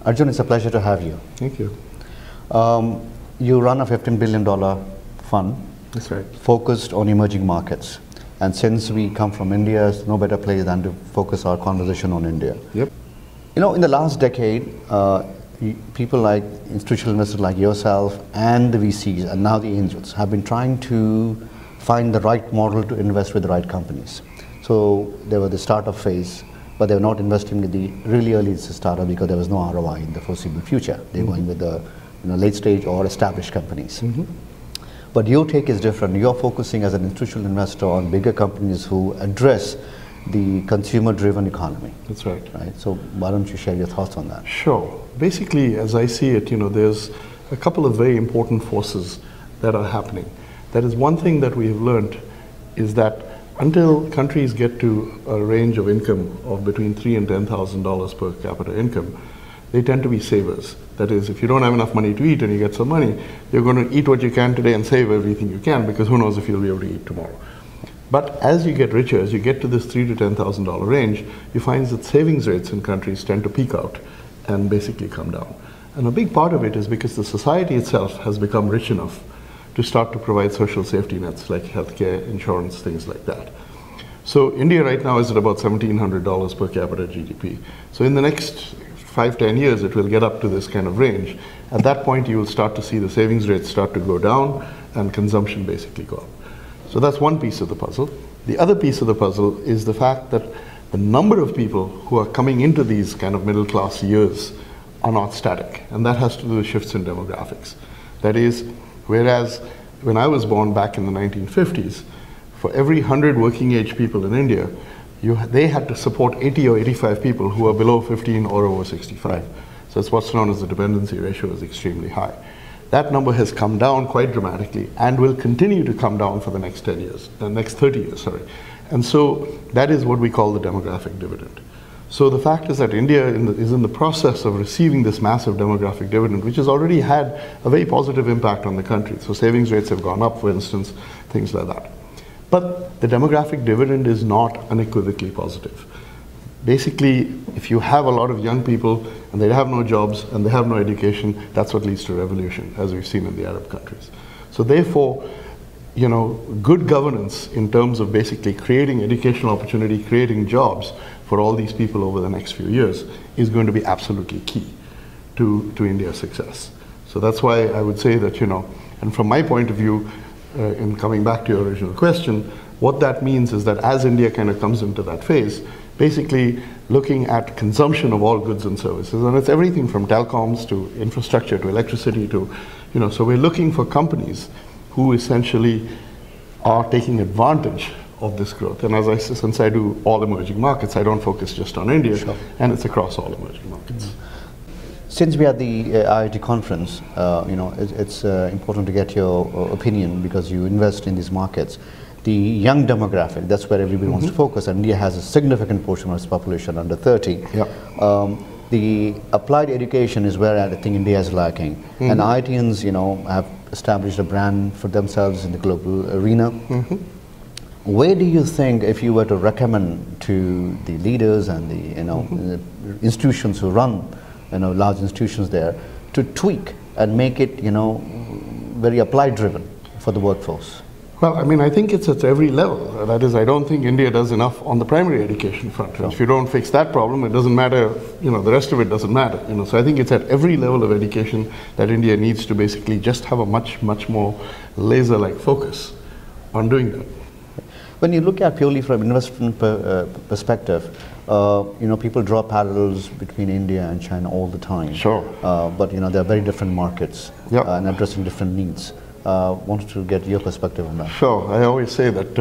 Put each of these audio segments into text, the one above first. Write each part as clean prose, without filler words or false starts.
Arjun, it's a pleasure to have you. Thank you. You run a $15 billion fund. That's right. Focused on emerging markets. And since we come from India, there's no better place than to focus our conversation on India. Yep. You know, in the last decade, people like institutional investors like yourself and the VCs and now the angels have been trying to find the right model to invest with the right companies. So there was the startup phase, but they were not investing in the really early startup because there was no ROI in the foreseeable future. They're going with the late stage or established companies. But your take is different. You're focusing as an institutional investor on bigger companies who address the consumer-driven economy. That's right. Right. So why don't you share your thoughts on that? Sure. Basically, as I see it, there's a couple of very important forces that are happening. That is one thing that we have learned is that until countries get to a range of income of between $3,000 and $10,000 per capita income, they tend to be savers. That is, if you don't have enough money to eat and you get some money, you're going to eat what you can today and save everything you can, because who knows if you'll be able to eat tomorrow. But as you get richer, as you get to this $3,000 to $10,000 range, you find that savings rates in countries tend to peak out and basically come down. And a big part of it is because the society itself has become rich enough to start to provide social safety nets like healthcare, insurance, things like that. So India right now is at about $1,700 per capita GDP. So in the next 5-10 years, it will get up to this kind of range. At that point, you will start to see the savings rates start to go down and consumption basically go up. So that's one piece of the puzzle. The other piece of the puzzle is the fact that the number of people who are coming into these kind of middle class years are not static. And that has to do with shifts in demographics. That is, whereas when I was born back in the 1950s, for every 100 working age people in India, they had to support 80 or 85 people who are below 15 or over 65. Right. So that's what's known as the dependency ratio is extremely high. That number has come down quite dramatically and will continue to come down for the next 10 years, the next 30 years, sorry. And so that is what we call the demographic dividend. So the fact is that India is in the process of receiving this massive demographic dividend, which has already had a very positive impact on the country. So savings rates have gone up, for instance, things like that. But the demographic dividend is not unequivocally positive. Basically, if you have a lot of young people and they have no jobs and they have no education, that's what leads to revolution, as we've seen in the Arab countries. So therefore, good governance in terms of basically creating educational opportunity, creating jobs for all these people over the next few years is going to be absolutely key to India's success. So that's why I would say that, and from my point of view, in coming back to your original question, what that means is that as India kind of comes into that phase, basically looking at consumption of all goods and services, and it's everything from telecoms to infrastructure to electricity to, so we're looking for companies who essentially are taking advantage of this growth. And since I do all emerging markets, I don't focus just on India, sure. And it's across all emerging markets. Since we are at the IIT conference, it's important to get your opinion because you invest in these markets. The young demographic, that's where everybody wants to focus, and India has a significant portion of its population under 30. Yeah. The applied education is where I think India is lacking. And IITians, have established a brand for themselves in the global arena. Where do you think, if you were to recommend to the leaders and the institutions who run large institutions there, to tweak and make it very applied driven for the workforce? Well, I think it's at every level. That is, I don't think India does enough on the primary education front. Sure. If you don't fix that problem, it doesn't matter, the rest of it doesn't matter. So I think it's at every level of education that India needs to basically just have a much more laser-like focus on doing that. When you look at purely from investment perspective, people draw parallels between India and China all the time. Sure. But there are very different markets, yep. And addressing different needs. Wanted to get your perspective on that. Sure. I always say that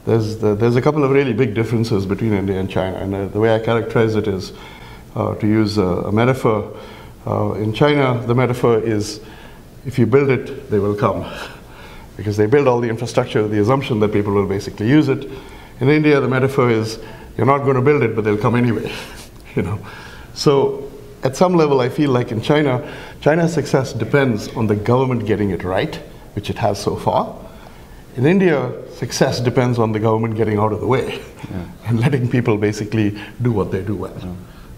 there's a couple of really big differences between India and China, and the way I characterize it is to use a metaphor. In China, the metaphor is, if you build it, they will come. Because they build all the infrastructure with the assumption that people will basically use it. In India, the metaphor is, you're not going to build it, but they'll come anyway. So at some level, I feel like in China, China's success depends on the government getting it right, which it has so far. In India, success depends on the government getting out of the way, yeah. And letting people basically do what they do well. Yeah.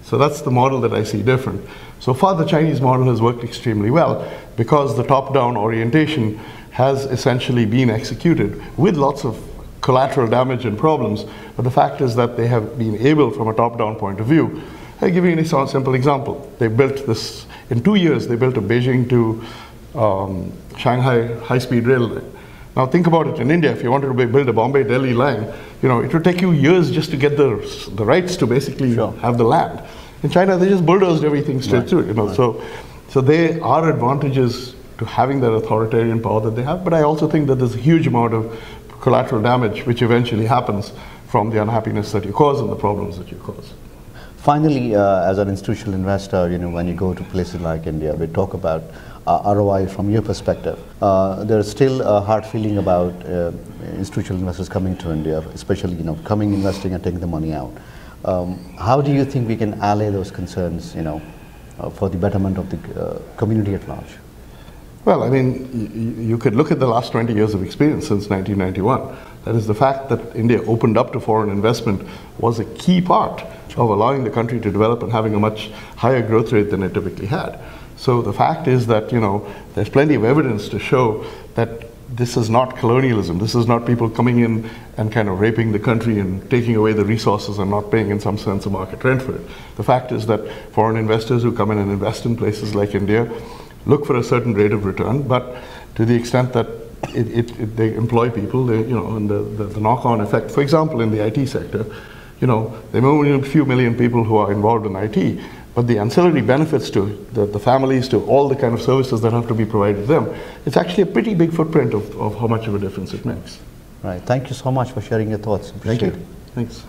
So that's the model that I see different. So far, the Chinese model has worked extremely well because the top-down orientation has essentially been executed with lots of collateral damage and problems. But the fact is that they have been able, from a top-down point of view. I'll give you a simple example. They built this, in 2 years, they built a Beijing to Shanghai high-speed railway. Now think about it in India, if you wanted to build a Bombay-Delhi line, you know, it would take you years just to get the rights to basically have the land. In China, they just bulldozed everything straight through, you know. So there are advantages to having that authoritarian power that they have, but I also think that there's a huge amount of collateral damage which eventually happens from the unhappiness that you cause and the problems that you cause. Finally, as an institutional investor, you know, when you go to places like India, we talk about ROI from your perspective. There's still a hard feeling about institutional investors coming to India, especially, you know, coming, investing and taking the money out. How do you think we can allay those concerns, you know, for the betterment of the community at large? Well, I mean, you could look at the last 20 years of experience since 1991. That is, the fact that India opened up to foreign investment was a key part of allowing the country to develop and having a much higher growth rate than it typically had. So the fact is that, you know, there's plenty of evidence to show that this is not colonialism. This is not people coming in and kind of raping the country and taking away the resources and not paying, in some sense, a market rent for it. The fact is that foreign investors who come in and invest in places like India look for a certain rate of return, but to the extent that they employ people, they, you know, and the knock-on effect. For example, in the IT sector, you know, there are only a few million people who are involved in IT, but the ancillary benefits to the families, to all the kind of services that have to be provided to them, it's actually a pretty big footprint of how much of a difference it makes. Right. Thank you so much for sharing your thoughts. Appreciate it. Thanks.